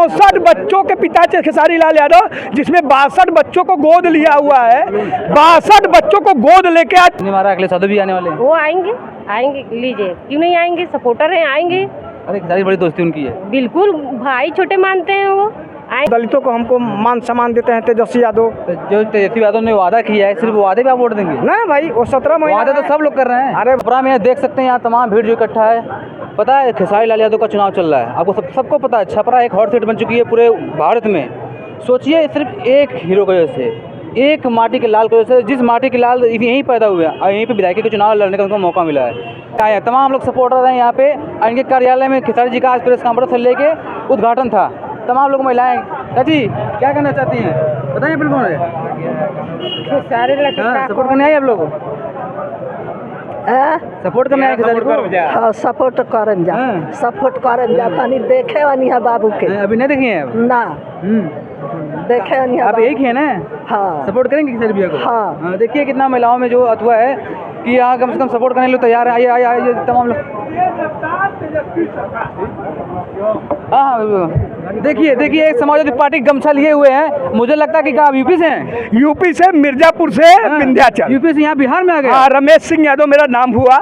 64 बच्चों के पिता खेसारी लाल यादव, जिसमें 62 बच्चों को गोद लिया हुआ है। 62 बच्चों को गोद लेके आज हमारा अखिलेश यादव भी आने वाले हैं। वो आएंगे आएंगे, लीजिए, क्यों नहीं आएंगे, सपोर्टर हैं, आएंगे। अरे खेसारी बड़ी दोस्ती उनकी है। बिल्कुल, भाई छोटे मानते हैं वो। दलितों को हमको मान सम्मान देते हैं तेजस्वी यादव। जो तेजस्वी यादव ने वादा किया है, सिर्फ वादे पे आप वोट देंगे? ना भाई, वो 17 महीने वादे तो सब लोग कर रहे हैं। अरे छपरा में देख सकते हैं, यहाँ तमाम भीड़ जो इकट्ठा है। पता है खेसारी लाल यादव का चुनाव चल रहा है, आपको सबको पता है। छपरा एक हॉट सीट बन चुकी है पूरे भारत में। सोचिए, सिर्फ एक हीरो की वजह से, एक माटी के लाल की वजह से, जिस माटी के लाल यहीं पैदा हुए हैं और यहीं पे विधायक के चुनाव लड़ने का उनको मौका मिला है। आए हैं तमाम लोग सपोर्टर हैं यहाँ पे। इनके कार्यालय में खेसारी जी का आज प्रेस कॉन्फ्रेंस से लेके उद्घाटन था। तमाम लोग महिलाएं। चाची क्या कहना चाहती हैं, बताइए बिल्कुल कौन है? सपोर्ट करने आए आप लोग? सपोर्ट करने आए खेसारी को? हाँ, सपोर्ट करम जा, सपोर्ट करम जा। तनी देखे वानी है बाबू के। अभी नहीं देखे हैं आप? ना देखे वानी है। आप एक ही है ना? हाँ, सपोर्ट करेंगे खेसारी भैया को? हाँ। देखिए कितना महिलाओं में जो अथवा है कि यहाँ कम से कम सपोर्ट करने लोग तैयार है। आइए आइए आइए तमाम लोग। हाँ, देखिए देखिए, एक समाजवादी पार्टी गमछा लिए हुए हैं। मुझे लगता है कि क्या यूपी से हैं? यूपी से, मिर्जापुर से, विंध्याचल। यूपी से यहाँ बिहार में आ गए? हाँ, रमेश सिंह यादव मेरा नाम हुआ।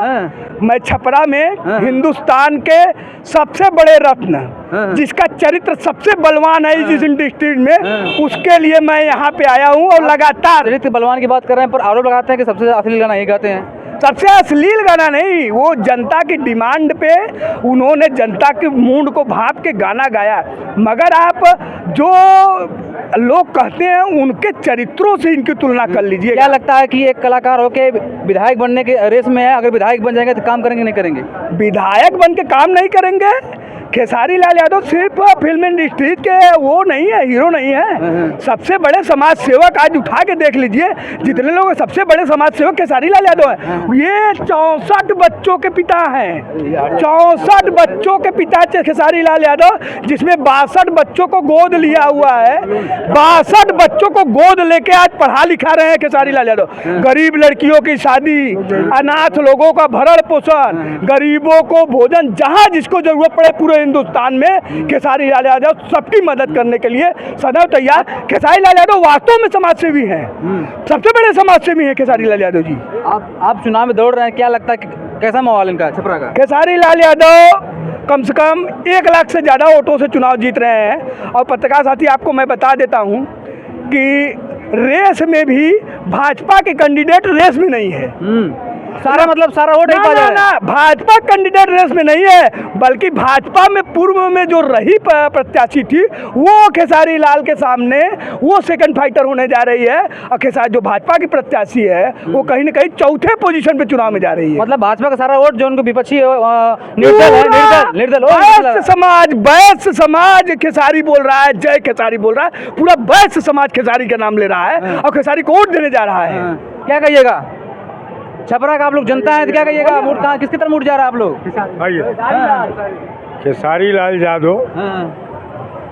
मैं छपरा में हिंदुस्तान के सबसे बड़े रत्न, जिसका चरित्र सबसे बलवान है जिस डिस्ट्रिक्ट में, उसके लिए मैं यहाँ पे आया हूँ। और लगातार चरित्र बलवान की बात कर रहे हैं, पर आरोप लगाते हैं कि सबसे असली गाना ये गाते हैं। सबसे अश्लील गाना नहीं, वो जनता की डिमांड पे उन्होंने जनता के मूड को भाप के गाना गाया। मगर आप जो लोग कहते हैं उनके चरित्रों से इनकी तुलना कर लीजिए। क्या लगता है कि एक कलाकार होके विधायक बनने के रेस में है, अगर विधायक बन जाएंगे तो काम करेंगे नहीं करेंगे? विधायक बन के काम नहीं करेंगे। खेसारी लाल यादव सिर्फ फिल्म इंडस्ट्री के वो नहीं है, हीरो नहीं है, सबसे बड़े समाज सेवक। आज उठा के देख लीजिए जितने लोग सबसे बड़े समाज सेवक खेसारी लाल यादव है। ये 64 बच्चों के पिता हैं, 64 बच्चों के पिता खेसारी लाल यादव, जिसमें 62 बच्चों को गोद लिया हुआ है। 62 बच्चों को गोद लेके आज पढ़ा लिखा रहे हैं खेसारी लाल यादव। गरीब लड़कियों की शादी, अनाथ लोगों का भरण पोषण, गरीबों को भोजन, जहाँ जिसको जरूरत पड़े पूरे हिंदुस्तान में खेसारी लाल यादव सबकी मदद करने के लिए सदैव तैयार। खेसारी लाल यादव वास्तव में समाज सेवी हैं, सबसे बड़े समाज सेवी हैं खेसारी लाल यादव जी। आप चुनाव में दौड़ रहे हैं, क्या लगता है कि कैसा माहौल इनका छपरा का? खेसारी लाल यादव कम से कम 1 लाख से ज़्यादा वोटों से चुनाव जीत रहे हैं। और पत्रकार साथी, आपको मैं बता देता हूँ कि रेस में भी भाजपा के कैंडिडेट रेस में नहीं है। सारा मतलब सारा वोट नहीं पा जा रहा है। भाजपा कैंडिडेट रेस में नहीं है, बल्कि भाजपा में पूर्व में जो रही प्रत्याशी थी वो खेसारी लाल के सामने वो सेकंड फाइटर होने जा रही है। और खेसारी जो भाजपा की प्रत्याशी है वो कहीं ना कहीं चौथे पोजीशन पे चुनाव में जा रही है। मतलब भाजपा का सारा वोट जो उनको विपक्षी निर्दल वैश्य समाज खेसारी बोल रहा है, जय खेसारी बोल रहा है, पूरा वैश्य समाज खेसारी का नाम ले रहा है और खेसारी को वोट देने जा रहा है। क्या कहिएगा छपरा का आप लोग जनता है तो क्या कहिएगा, वोट कहाँ किसकी तरफ उठ जा रहा है आप लोग? खेसारी लाल यादव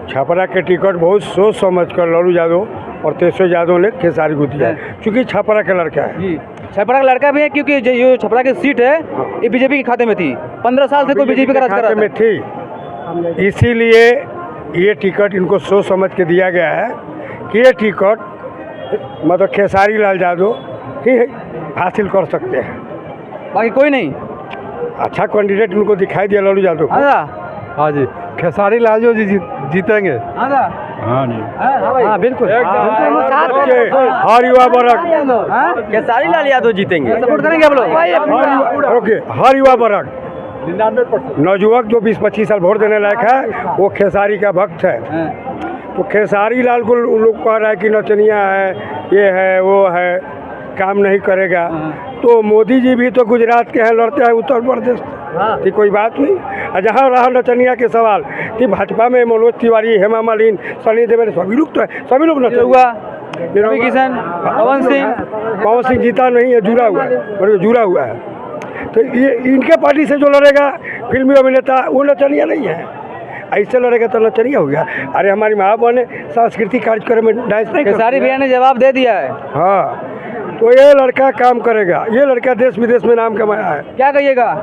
छपरा के टिकट बहुत सोच समझ कर लालू यादव और तेजस्वी यादव ने खेसारी को दिया, क्योंकि छपरा का लड़का है। जी, छपरा का लड़का भी है, क्योंकि जो छपरा की सीट है ये बीजेपी के खाते में थी। 15 साल से कोई बीजेपी का राज कर रहा में थी, इसीलिए ये टिकट इनको सोच समझ के दिया गया है कि ये टिकट मतलब खेसारी लाल यादव ही हासिल कर सकते हैं, बाकी कोई नहीं। अच्छा कैंडिडेट उनको दिखाई दिया लालू यादव को। हाँ जी, खेसारी लाल जो जीतेंगे। हाँ बिल्कुल, हर युवा वर्ग खेसारी लाल यादव जीतेंगे, सपोर्ट करेंगे आप लोग? ओके, हर युवा वर्ग नौजुवक जो 20-25 साल वोट देने लायक है वो खेसारी का भक्त है। तो खेसारी लाल को लोग कह रहा है कि नचनिया है, ये है, वो है, काम नहीं करेगा। तो मोदी जी भी तो गुजरात के हैं, लड़ते हैं उत्तर प्रदेश की, कोई बात नहीं। जहाँ रहा नचनिया के सवाल कि भाजपा में मनोज तिवारी, हेमा मालिनी, सनी देओल, सभी लोग तो है, सभी लोग हुआ किशन, पवन सिंह जीता नहीं है, जुड़ा हुआ है, जुड़ा हुआ है। तो ये इनके पार्टी से जो लड़ेगा फिल्मी अभिनेता वो नचनिया नहीं है, ऐसे लड़ेगा तो नचनिया हो गया। अरे हमारी माँ बहन ने सांस्कृतिक कार्यक्रम में डांस नहीं, खेसारी भैया ने जवाब दे दिया है। हाँ, तो ये लड़का काम करेगा, ये लड़का देश विदेश में नाम कमाया है। क्या कहिएगा,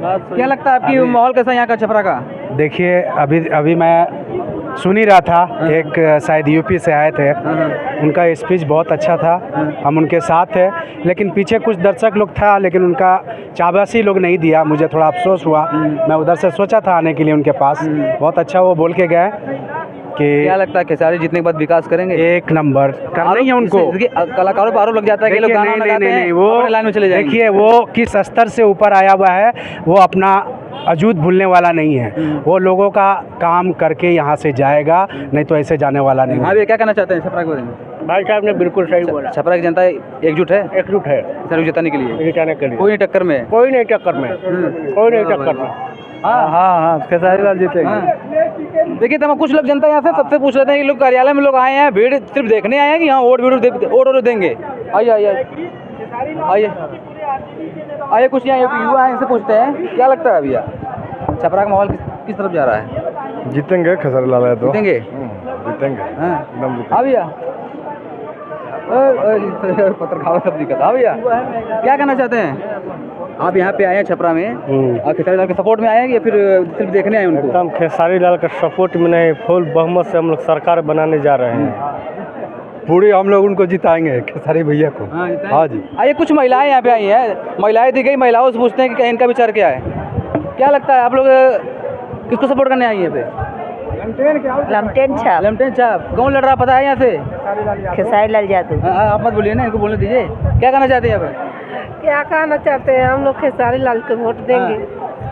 क्या लगता है आपकी माहौल कैसा यहाँ का छपरा का? देखिए, अभी मैं सुन ही रहा था, एक शायद यूपी से आए थे, उनका स्पीच बहुत अच्छा था, हम उनके साथ थे। लेकिन पीछे कुछ दर्शक लोग था, लेकिन उनका चाबासी लोग नहीं दिया, मुझे थोड़ा अफसोस हुआ। मैं उधर से सोचा था आने के लिए उनके पास। बहुत अच्छा वो बोल के गए कि क्या लगता है खेसारी जीतने के बाद विकास करेंगे? एक नंबर करना ही है उनको। कलाकारों पर आरोप लग जाता है कि ये लोग गाना लगाते हैं, वो अपने लाइन में चले जाएंगे। देखिए वो किस स्तर से ऊपर आया हुआ है, वो अपना अजूत भूलने वाला नहीं है। वो लोगों का काम करके यहाँ से जाएगा, नहीं तो ऐसे जाने वाला नहीं है। हाँ भैया, क्या कहना चाहते हैं छपरा के बारे में? भाई साहब ने बिल्कुल सही बोला। छपरा की जनता एकजुट है एकजुट है खेसारी जिताने के लिए, जिताने के लिए। कोई नहीं टक्कर में है। कोई नहीं टक्कर में, कोई नहीं टक्कर में। हाँ, खेसारी लाल जीतेंगे। देखिए तमाम कुछ लोग जनता यहाँ से सबसे पूछ रहे थे कि लोग कार्यालय में लोग आए हैं, भीड़ सिर्फ देखने आए हैं कि हाँ वोट देंगे। आइए आइए आइए आइए, कुछ यहाँ युवा हैं, इनसे पूछते हैं क्या लगता है भैया छपरा का माहौल किस तरफ जा रहा है? जीतेंगे खेसारी लाल यादव, जीतेंगे। जीतेंगे हाँ एकदम जीतेंगे। हाँ भैया, पत्रकारों सब दिक्कत। हाँ भैया, क्या कहना चाहते हैं आप? यहाँ पे आए हैं छपरा में, और खेसारी लाल के सपोर्ट में आए हैं या फिर सिर्फ देखने आए हैं उनको? एकदम खेसारी लाल का सपोर्ट में नहीं, फुल बहुमत से हम लोग सरकार बनाने जा रहे हैं। पूरी हम लोग उनको जिताएंगे, खेसारी भैया को। हाँ जी। आइए, कुछ महिलाएं यहाँ पे आई हैं, महिलाएं दी गई, महिलाओं से पूछते हैं कि इनका विचार क्या है। क्या लगता है आप लोग किसको सपोर्ट करने आई हैं पे? लमटेन छाप लेफ्टिनेंट साहब, कौन लड़ रहा पता है यहाँ से? खेसारी लाल यादव। आप मत बोलिए ना, इनको बोलने दीजिए। क्या कहना चाहते हैं यहाँ पे? क्या कहना चाहते हैं, हम लोग खेसारी लाल को वोट देंगे।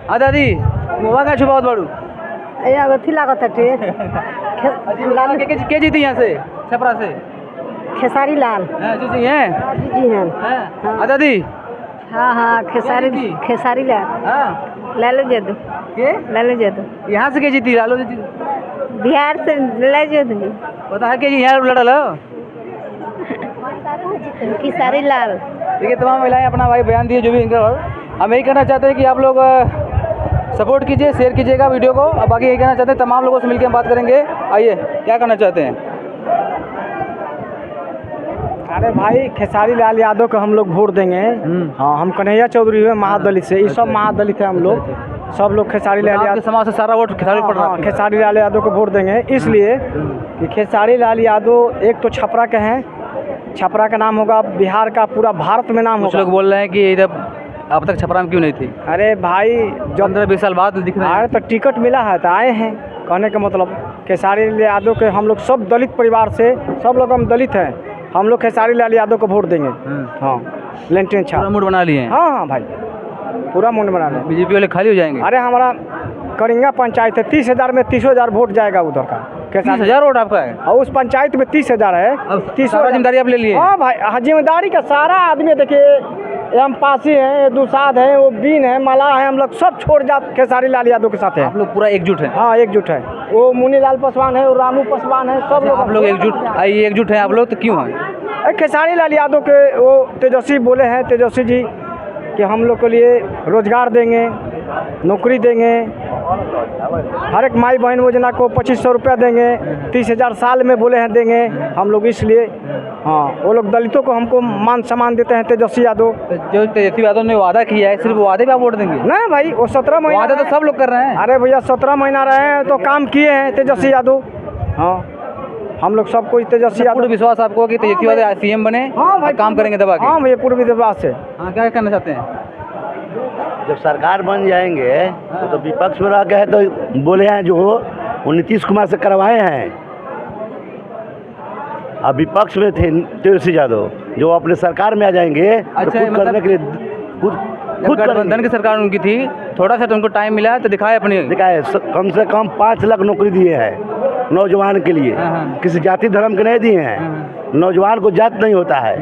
हाँ दादी, मुआ का छुपावत बाड़ू अथी लागत है के जीती यहाँ से छपरा से? खेसारी लाल जीती हैं? जी हैं। हाँ दादी, हाँ हाँ, खेसारी लाल हाँ लालू यादव। के लालू यादव यहाँ से के जीती? लालू जीती, बिहार से लालू यादव। पता है कि यहाँ लड़ल हो? खेसारी लाल। देखिए तमाम महिलाएं अपना भाई बयान दिए, जो भी इनका। हम यही कहना चाहते हैं कि आप लोग सपोर्ट कीजिए, शेयर कीजिएगा वीडियो को। अब बाकी यही कहना चाहते हैं, तमाम लोगों से मिलकर हम बात करेंगे। आइए, क्या कहना चाहते हैं? अरे भाई, खेसारी लाल यादव को हम लोग वोट देंगे। हाँ, हम कन्हैया चौधरी हुए महादलित से, ये सब महादलित है हम लोग, सब लोग खेसारी लाल यादव समाज से सारा वोट खेसारी पड़ रहा है। खेसारी लाल यादव को वोट देंगे इसलिए कि खेसारी लाल यादव एक तो छपरा के हैं, छपरा का नाम होगा बिहार का, पूरा भारत में नाम कुछ होगा। लोग बोल रहे हैं कि इधर अब तक छपरा में क्यों नहीं थी? अरे भाई, जब 15-20 साल बाद दिख रहे अरे हैं। तो टिकट मिला है तो आए हैं, कहने का मतलब खेसारी लाल यादव के हम लोग सब दलित परिवार से, सब लोग हम दलित हैं, हम लोग खेसारी लाल यादव को वोट देंगे। हाँ, लेंटेन पूरा छाप। मूड बना लिए हैं। हाँ हाँ भाई, पूरा मूड बना लें। बीजेपी वाले खाली हो जाएंगे। अरे हमारा करिंगा पंचायत है, 30,000 में 30,000 वोट जाएगा उधर का। 30,000 वोट आपका है? और उस पंचायत में 30,000 है। अब सारा जिम्मेदारी आप ले लिए? हाँ भाई, हाँ, जिम्मेदारी का सारा आदमी देखिए, एम पासी है, दुसाद है, वो बीन है, मला है, हम लोग सब छोड़ जाते खेसारी लाल यादव के साथ है। आप लोग पूरा एकजुट हैं? हाँ, एकजुट है। वो मुनीलाल पासवान है, वो रामू पासवान है, सब लोग आप लोग एकजुट, आइए एकजुट हैं आप लोग, तो क्यों हैं? खेसारी लाल यादव के वो तेजस्वी बोले हैं, तेजस्वी जी, कि हम लोग के लिए रोजगार देंगे, नौकरी देंगे, हर एक माई बहन योजना को 2500 रुपया देंगे, 30,000 साल में बोले हैं देंगे हम लोग, इसलिए हाँ, वो लोग दलितों को हमको मान सम्मान देते हैं तेजस्वी यादव। जो तेजस्वी यादव ने वादा किया है, सिर्फ वादे पे आप वोट देंगे? नहीं भाई, वो 17 महीना वादा तो सब लोग कर रहे हैं। अरे भैया, 17 महीना रहे हैं तो काम किए हैं तेजस्वी यादव। हाँ, हम लोग सब कुछ तेजस्वी यादव। पूर्ण विश्वास आपको कि तेजस्वी यादव सीएम बने? हाँ भाई, काम करेंगे दबा के? हाँ भैया, पूर्ण विश्वास है। हाँ, क्या कहना चाहते हैं? जब सरकार बन जाएंगे तो विपक्ष में रह गए तो बोले हैं जो वो नीतीश कुमार से करवाए हैं। अब विपक्ष में थे तेजस्वी यादव, जो अपने सरकार में आ जाएंगे तो अच्छा, खुद करने के लिए खुद गठबंधन की सरकार उनकी थी, थोड़ा सा तो उनको टाइम मिला है तो दिखाए अपनी। दिखाए, कम से कम 5 लाख नौकरी दिए हैं नौजवान के लिए। किसी जाति धर्म के नहीं दिए हैं। नौजवान को जात नहीं होता है,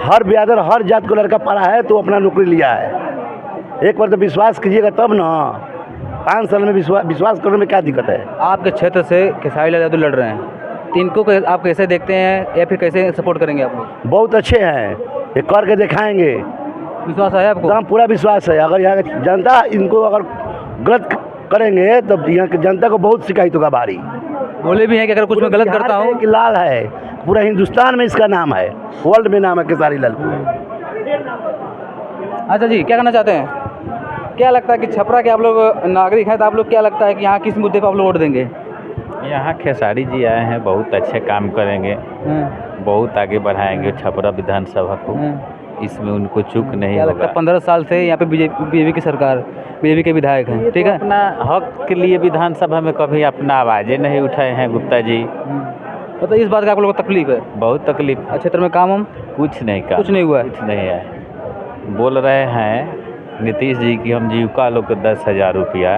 हर बिरादर हर जात को लड़का पढ़ा है तो अपना नौकरी लिया है। एक बार तो विश्वास कीजिएगा तब ना, 5 साल में विश्वास करने में क्या दिक्कत है? आपके क्षेत्र से खेसारी लाल यादव लड़ रहे हैं, तो इनको आप कैसे देखते हैं या फिर कैसे सपोर्ट करेंगे आप लोग? बहुत अच्छे हैं, ये करके दिखाएंगे। विश्वास है आपको? एकदम पूरा विश्वास है। अगर यहाँ की जनता इनको अगर गलत करेंगे तो यहाँ की जनता को बहुत शिकायत होगा भारी। बोले भी हैं कि अगर कुछ मैं गलत करता हूँ कि लाल है, पूरा हिंदुस्तान में इसका नाम है, वर्ल्ड में नाम है खेसारी लाल। अच्छा जी, क्या कहना चाहते हैं? क्या लगता है कि छपरा के आप लोग नागरिक हैं, तो आप लोग क्या लगता है कि यहाँ किस मुद्दे पर आप लोग वोट देंगे? यहाँ खेसारी जी आए हैं, बहुत अच्छे काम करेंगे, बहुत आगे बढ़ाएंगे छपरा विधानसभा को, इसमें उनको चूक नहीं क्या लगता होगा। है 15 साल से यहाँ पे बीजेपी की सरकार, बीजेपी के विधायक हैं, ठीक है? अपना हक के लिए विधानसभा में कभी अपना आवाज़ें नहीं उठाए हैं गुप्ता जी। मतलब इस बात का आप लोगों को तकलीफ है? बहुत तकलीफ। क्षेत्र में काम हम कुछ नहीं का, कुछ नहीं हुआ है? कुछ नहीं है। बोल रहे हैं नीतीश जी कि हम जीविका लोग को 10,000 रुपया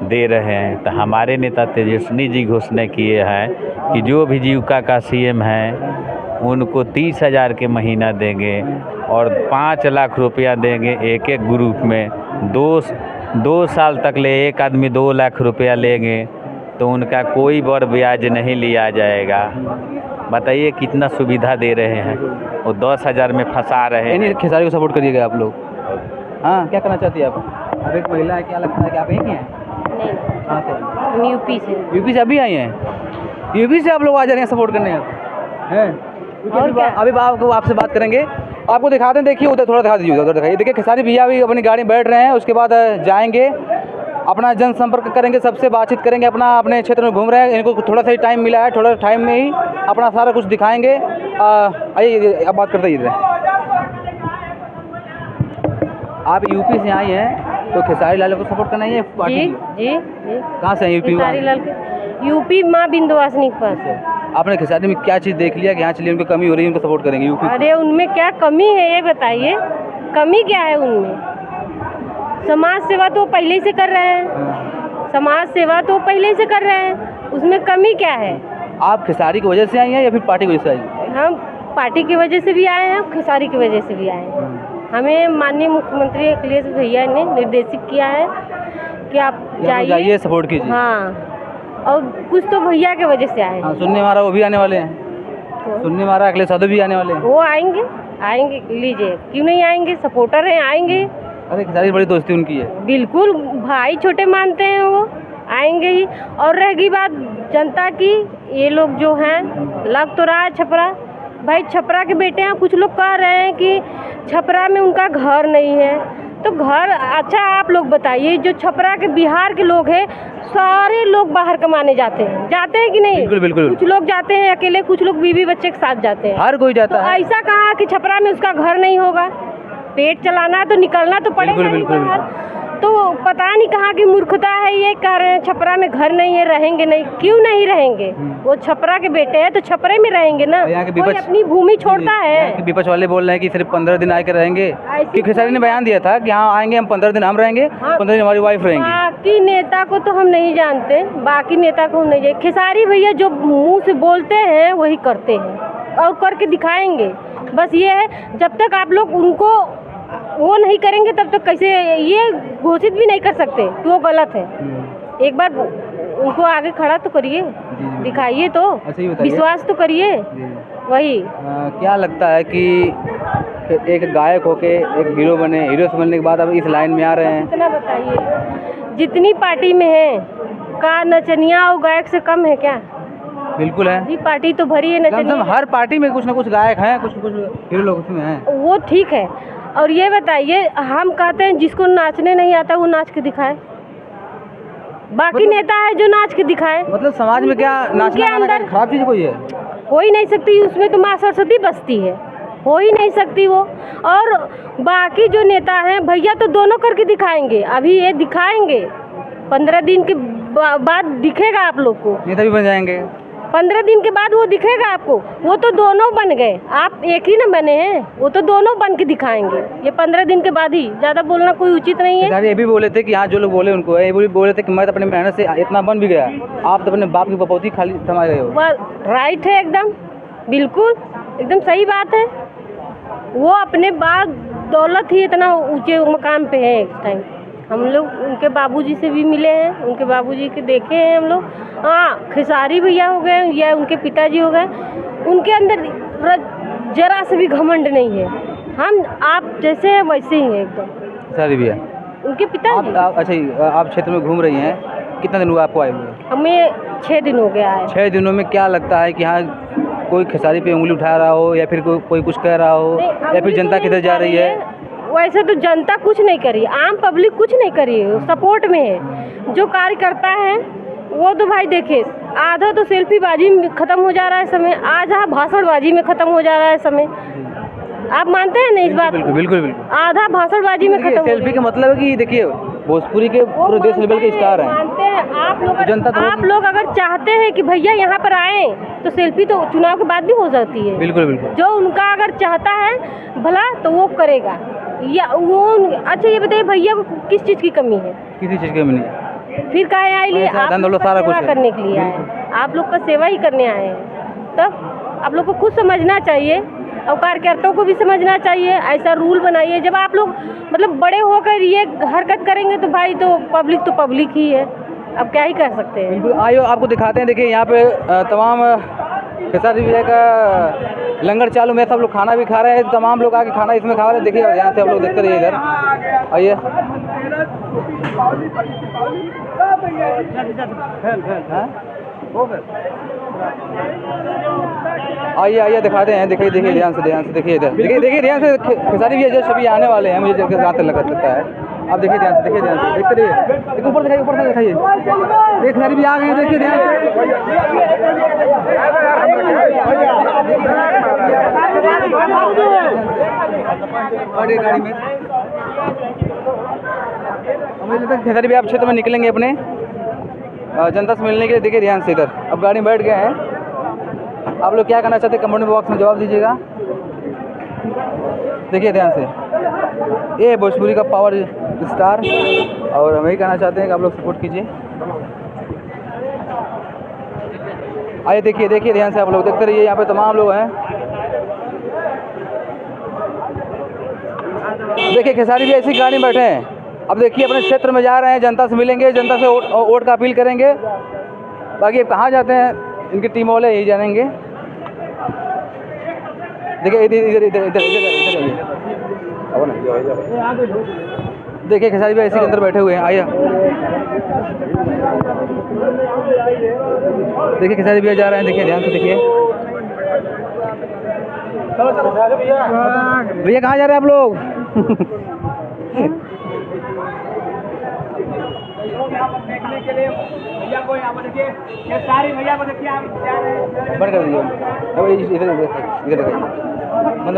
दे रहे हैं, तो हमारे नेता तेजस्वी जी घोषणा किए हैं कि जो भी जीविका का सीएम है उनको 30,000 के महीना देंगे और 5 लाख रुपया देंगे एक एक ग्रुप में। 2 साल तक ले एक आदमी 2 लाख रुपया लेंगे तो उनका कोई बड़ ब्याज नहीं लिया जाएगा। बताइए कितना सुविधा दे रहे हैं, वो 10,000 में फंसा रहे हैं। यानी खेसारी को सपोर्ट करिएगा आप लोग? हाँ, क्या करना चाहती है आप? अब एक महिला है, क्या लगता है कि आप यहीं हैं? नहीं, कहाँ से? हम यूपी से। यूपी से अभी आई हैं? यूपी से आप लोग आ जा रहे हैं सपोर्ट करने आप? हैं? और क्या? अभी आपसे बात करेंगे, आपको दिखाते हैं। देखिए उधर थोड़ा दिखा दीजिए, उधर दिखाइए। देखिए खेसारी भैया भी अपनी गाड़ी में बैठ रहे हैं, उसके बाद जाएंगे, अपना जनसंपर्क करेंगे, सबसे बातचीत करेंगे, अपने क्षेत्र में घूम रहे हैं। इनको थोड़ा सा ही टाइम मिला है, थोड़ा टाइम में ही अपना सारा कुछ दिखाएंगे। आइए अब बात करते इधर। आप यूपी से आई हैं तो खेसारी लाल को सपोर्ट करना है पार्टी? जी। कहाँ से हैं यूपी? खेसारी लाल के यूपी माँ विंध्यवासिनी के पास। आपने खेसारी में क्या चीज़ देख लिया कि यहाँ चलिए उनको कमी हो रही है, उनको सपोर्ट करेंगे यूपी? अरे उनमें क्या कमी है ये बताइए, कमी क्या है उनमें? समाज सेवा तो पहले से कर रहे हैं, समाज सेवा तो पहले से कर रहे हैं, उसमें कमी क्या है? आप खेसारी की वजह से आई हैं या फिर पार्टी की वजह से आई हैं? हम पार्टी की वजह से भी आए हैं, खेसारी की वजह से भी आए हैं। हमें माननीय मुख्यमंत्री अखिलेश भैया ने निर्देशित किया है कि आप जाइए सपोर्ट कीजिए। हाँ, और कुछ तो भैया के वजह से आए हैं। हाँ, सुनने मारा वो भी आने वाले हैं, सुनने मारा अखिलेश यादव भी आने वाले हैं। वो आएंगे लीजिए, क्यों नहीं आएंगे? सपोर्टर हैं, आएंगे। अरे खेसारी बड़ी दोस्ती उनकी है। बिल्कुल, भाई छोटे मानते हैं, वो आएंगे ही। और रहेगी बात जनता की, ये लोग जो हैं लग तो रहा है छपरा, भाई छपरा के बेटे हैं। कुछ लोग कह रहे हैं कि छपरा में उनका घर नहीं है, तो घर अच्छा आप लोग बताइए, जो छपरा के बिहार के लोग हैं सारे लोग बाहर कमाने जाते हैं कि नहीं? बिल्कुल बिल्कुल। कुछ लोग जाते हैं अकेले, कुछ लोग बीवी बच्चे के साथ जाते हैं, हर कोई जाता है। ऐसा कहा कि छपरा में उसका घर नहीं होगा? पेट चलाना है तो निकलना तो पड़ेगा ही बाहर। तो पता नहीं कहाँ की मूर्खता है, ये कह रहे हैं छपरा में घर नहीं है, रहेंगे नहीं। क्यों नहीं रहेंगे? वो छपरा के बेटे हैं तो छपरे में रहेंगे ना, कोई अपनी भूमि छोड़ता है। विपक्ष वाले बोल रहे हैं कि सिर्फ 15 दिन आकर रहेंगे, कि खेसारी ने बयान दिया था कि हाँ आएंगे हम, 15 दिन हम रहेंगे, 15 दिन हमारी वाइफ रहेंगी। बाकी नेता को तो हम नहीं जानते, बाकी नेता को हम नहीं जानते। खेसारी भैया जो मुँह से बोलते हैं वही करते हैं और करके दिखाएंगे। बस ये है, जब तक आप लोग उनको वो नहीं करेंगे तब तक कैसे ये घोषित भी नहीं कर सकते कि वो गलत है। एक बार उनको आगे खड़ा तो करिए, दिखाइए तो, विश्वास तो करिए। वही क्या लगता है कि एक गायक होके एक हीरो बने, हीरो से बनने के बाद अब इस लाइन में आ रहे हैं? इतना बताइए, जितनी पार्टी में है का नचनिया और गायक से कम है क्या? बिल्कुल है जी, पार्टी तो भरी है नचनिया। हर पार्टी में कुछ ना कुछ गायक हैं, कुछ हीरो लोग उसमें हैं। वो ठीक है, और ये बताइए, हम कहते हैं जिसको नाचने नहीं आता वो नाच के दिखाए, बाकी नेता है जो नाच के दिखाए। मतलब समाज में क्या नाचना गाना खराब चीज़ कोई है? हो ही नहीं सकती, उसमें तो माँ सरस्वती बसती है, हो ही नहीं सकती वो। और बाकी जो नेता हैं भैया तो दोनों करके दिखाएंगे, अभी ये दिखाएंगे, 15 दिन के बाद दिखेगा आप लोग को। नेता भी बन जाएंगे 15 दिन के बाद, वो दिखेगा आपको। वो तो दोनों बन गए, आप एक ही ना बने हैं, वो तो दोनों बन के दिखाएंगे। ये 15 दिन के बाद ही, ज़्यादा बोलना कोई उचित नहीं है। ये भी बोले थे कि हाँ जो लोग बोले उनको, ये भी बोले थे कि मैं तो अपनी मेहनत से इतना बन भी गया, आप तो अपने बाप की बपौती खाली थमा गए हो। राइट है, एकदम बिल्कुल एकदम सही बात है। वो अपने बाद दौलत ही इतना ऊंचे मकाम पे है इस टाइम। हम लोग उनके बाबूजी से भी मिले हैं, उनके बाबूजी के देखे हैं हम लोग। हाँ, खेसारी भैया हो गए या उनके पिताजी हो गए, उनके अंदर जरा से भी घमंड नहीं है। हम आप जैसे हैं वैसे ही हैं एकदम। खेसारी भैया उनके पिताजी। अच्छा, आप क्षेत्र में घूम रही हैं, कितना दिन हुआ आपको आए हुए? हमें 6 दिन हो गया है। 6 दिनों में क्या लगता है कि हाँ कोई खेसारी पे उंगली उठा रहा हो, या फिर कोई कुछ कह रहा हो, या फिर जनता किधर जा रही है? वैसे तो जनता कुछ नहीं करी, आम पब्लिक कुछ नहीं करी, सपोर्ट में है। जो कार्य करता है वो तो भाई देखे, आधा तो सेल्फीबाजी में ख़त्म हो जा रहा है समय, आधा भाषणबाजी में ख़त्म हो जा रहा है समय। आप मानते हैं नहीं इस बात? बिल्कुल बिल्कुल। आधा भाषणबाजी में खत्म। सेल्फी का मतलब है कि देखिए भोजपुरी के पूरे देश लेवल के स्टार हैं। मानते हैं आप लोग, जनता तो आप लोग अगर चाहते हैं कि भैया यहाँ पर आए तो सेल्फी तो चुनाव के बाद भी हो जाती है। बिल्कुल बिल्कुल। जो उनका अगर चाहता है भला तो वो करेगा, या वो अच्छा ये बताइए भैया को किस चीज़ की कमी है? किसी चीज़ की कमी नहीं। फिर काहे आए लिए? आप धन लोग दौलत का सारा सेवा कुछ है। करने के लिए आए, आप लोग का सेवा ही करने आए हैं। तब आप लोग को खुद समझना चाहिए और कार्यकर्ताओं को भी समझना चाहिए। ऐसा रूल बनाइए, जब आप लोग मतलब बड़े होकर ये हरकत करेंगे तो भाई तो पब्लिक ही है, अब क्या ही कर सकते हैं। बिल्कुल। आइए आपको दिखाते हैं। देखिए यहाँ पे तमाम खेसारी विजय का लंगर चालू में, सब लोग खाना भी खा रहे हैं, तमाम लोग आके खाना इसमें खा रहे हैं। देखिए यहाँ से आप लोग देखते रहिए इधर। आइए आइए आइए दिखाते हैं। देखिए देखिए ध्यान से देखिए इधर, देखिए ध्यान से। खेसारी भैया जैसे अभी आने वाले हैं, मुझे जहाँ तक लगता है। आप देखिए ध्यान से, देखते रहिए। देखिए ऊपर दिखाइए, ऊपर से दिखाइए। देखिए खेसारी भी आ गए हैं, देखिए ध्यान से। गाड़ी में मुझे लगता है खेसारी भी आप क्षेत्र में निकलेंगे अपने जनता से मिलने के लिए। देखिए ध्यान से इधर, अब गाड़ी में बैठ गए हैं। आप लोग क्या करना चाहते हैं कमेंट बॉक्स में जवाब दीजिएगा। देखिए ध्यान से, ये भोजपुरी का पावर स्टार, और हम यही कहना चाहते हैं कि आप लोग सपोर्ट कीजिए। आइए देखिए ध्यान से, आप लोग देखते रहिए। यहाँ पे तमाम लोग हैं। देखिए खेसारी भी ऐसी गाड़ी में बैठे हैं। अब देखिए अपने क्षेत्र में जा रहे हैं, जनता से मिलेंगे, जनता से वोट का अपील करेंगे। बाकी अब कहाँ जाते हैं इनकी टीम वाले यही जानेंगे। देखिए इधर देखिए खेसारी भाई इसी के अंदर बैठे हुए हैं। आइए देखिए खेसारी भैया जा रहे हैं। देखिए ध्यान से देखिए। भैया कहाँ जा रहे हैं आप लोग? देखने के लिए भैया को यहाँ पर देखिए, खेसारी भैया को देखिए, आप बंद कर दीजिए। इधर